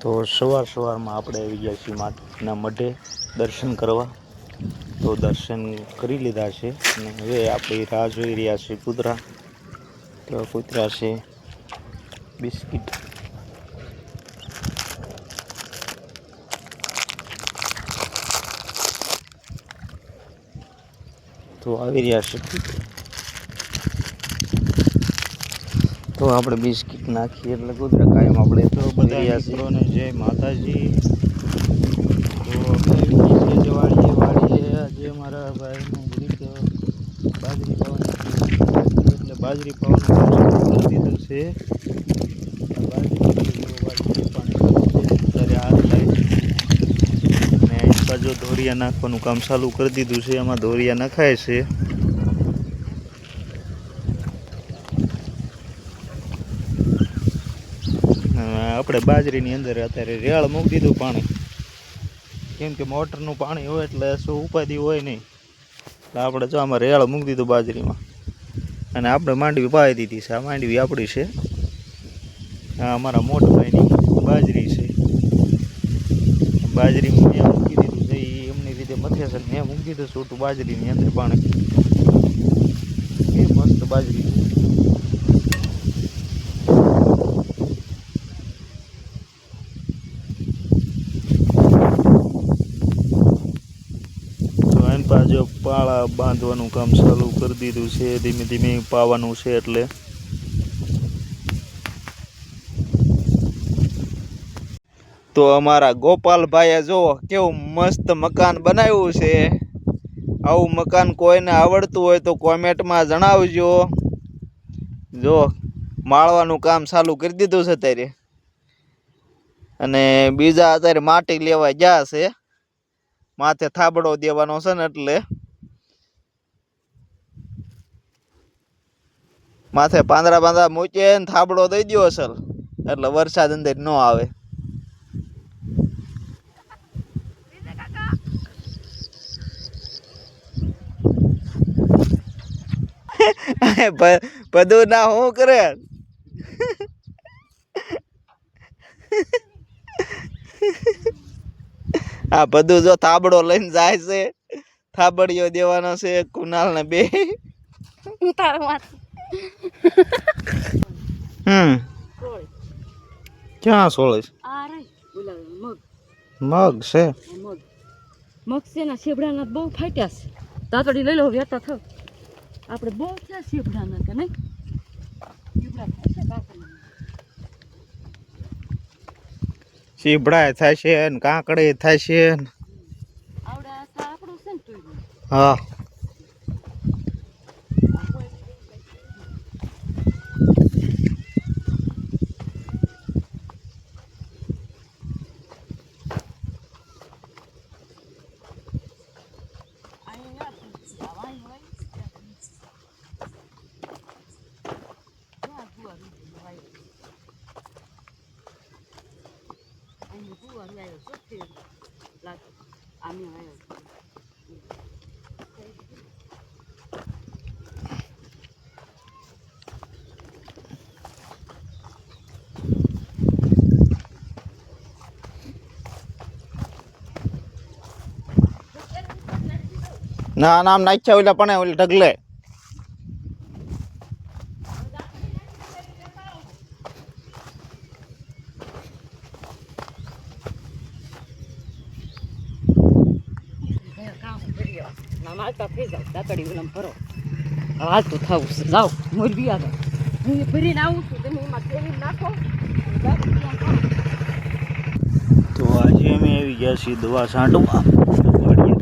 તો સવારમાં આપણે આવી ગયા છીએ માતાના મઢે દર્શન કરવા. તો દર્શન કરી લીધા છે અને હવે આપણે રાહ જોઈ રહ્યા છીએ કૂતરા. તો કૂતરા છે બિસ્કિટ. તો આવી રહ્યા છે તો આપણે બિસ્કિટ નાખીએ એટલે કૂતરા કાયમ આપણે તો બધા મિત્રોને જય માતાજી. તો વાડીએ આજે મારા ભાઈનું ગ્રીક બાજરી પાવાનું એટલે બાજરી પાવાનું કરી દીધું છે. અત્યારે હાથ થાય અને એક બાજુ ધોરિયા નાખવાનું કામ ચાલુ કરી દીધું છે. એમાં ધોરિયા નખાય છે. આપણે બાજરીની અંદર અત્યારે રેળ મૂકી દીધું પાણી, કેમ કે મોટરનું પાણી હોય એટલે શું ઉપાધિ હોય નહીં. એટલે આપણે જો આમાં રેળ મૂકી દીધું બાજરીમાં અને આપણે માંડવી પાવી દીધી છે. આ માંડવી આપણી છે. આ અમારા મોટભાઈની બાજરી છે. બાજરી મેં મૂકી દીધું છે, એ એમની રીતે મથે છે. મેં મૂકી દીધું છૂટું બાજરીની અંદર પાણી. એ મસ્ત બાજરી છે. જો પાળા બાંધવાનું કામ ચાલુ કરી દીધું છે. ધીમે ધીમે પાવાનું છે. એટલે તો અમારા ગોપાલભાઈએ જો કેવું મસ્ત મકાન બનાવ્યું છે. આવું મકાન કોઈને આવડતું હોય તો કોમેન્ટમાં જણાવજો. જો માળવાનું કામ ચાલુ કરી દીધું છે અત્યારે, અને બીજા અત્યારે માટી લેવા ગયા છે. માથે થાબડો દેવાનો છે ને એટલે માથે પાંદડા મૂકે ને થાબડો દઈ દો અસલ, એટલે વરસાદ અંદર ન આવે. બધું ના શું કરે? આ બધું જો થાબડો લઈને જાય છે. થાબડીઓ દેવાનો છે કુનાલ ને બે. ક્યાં સોળે છે? મગ છે. મગ છે ને શેબડાના બહુ ફાટ્યા છે. તાતડી લઈ લો, વેતા થાવ. આપણે બહુ થયા શેબડાના કે નહીં? શીભડા થાય છે ને કાંકડી થાય છે. હા, ના નામ નાખ્યા ઓલા પણ ઓલી ઢગલે. હાલતું થવું છે. જાઓ મોરબી આગળ હું ભરીને આવું છું, તમે એમાં તેલી નાખો. તો આજે અમે આવી ગયા છીએ દવા છાંટવા.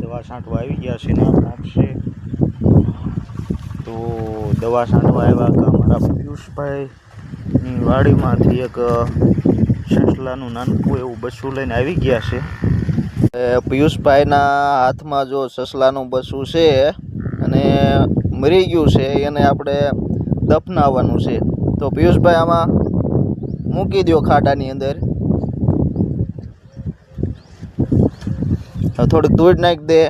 દવા છાંટવા આવી ગયા છીએ ને આપશે. તો દવા છાંટવા આવ્યા કે અમારા પિયુષભાઈની વાડીમાંથી એક સસલાનું નાનકું એવું બચ્ચું લઈને આવી ગયા છે. પિયુષભાઈના હાથમાં જો સસલાનું બચ્ચું છે અને મરી ગયું છે, એને આપણે દફનાવવાનું છે. તો પિયુષભાઈ આમાં મૂકી દો ખાડાની અંદર. થોડીક ધૂળ નાખી દે.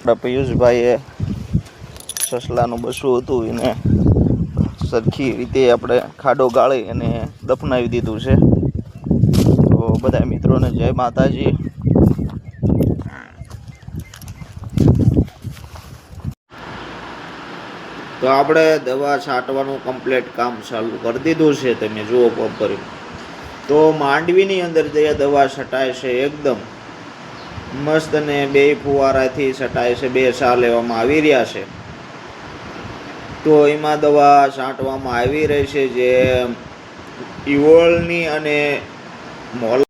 આપણા પિયુષભાઈએ સસલાનું બસું હતું એને સરખી રીતે આપણે ખાડો ગાળી અને દફનાવી દીધું છે. તો બધા મિત્રોને જય માતાજી. તો આપણે દવા છાંટવાનું કમ્પ્લીટ કામ ચાલુ કરી દીધું છે. તમે જુઓ પ્રોપર. તો માંડવીની અંદર જે દવા છટાય છે એકદમ મસ્ત અને 2 ફુવારાથી છટાય છે. 2 છા લેવામાં આવી રહ્યા છે. તો એમાં દવા છાંટવામાં આવી રહી છે જે ઇવોલની અને મોલ